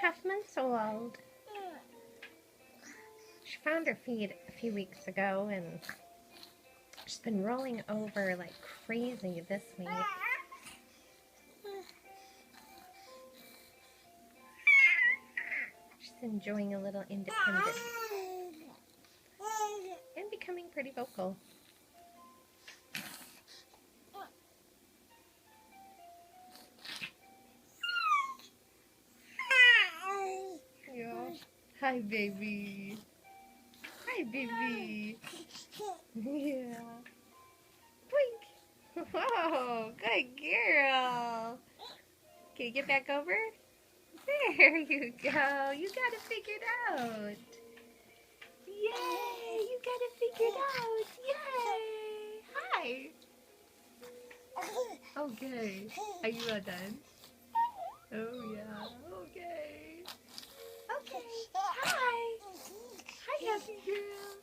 3.5 months old. She found her feed a few weeks ago and she's been rolling over like crazy this week. She's enjoying a little independence and becoming pretty vocal. Yeah. Hi, baby. Hi, baby. Yeah. Boink. Whoa, good girl. Okay, get back over. There you go. You got it figured out. Yay, you got it figured out. Yay. Hi. Okay. Are you all done? Oh, yeah. Okay. Okay. Hi. Hi, happy girl.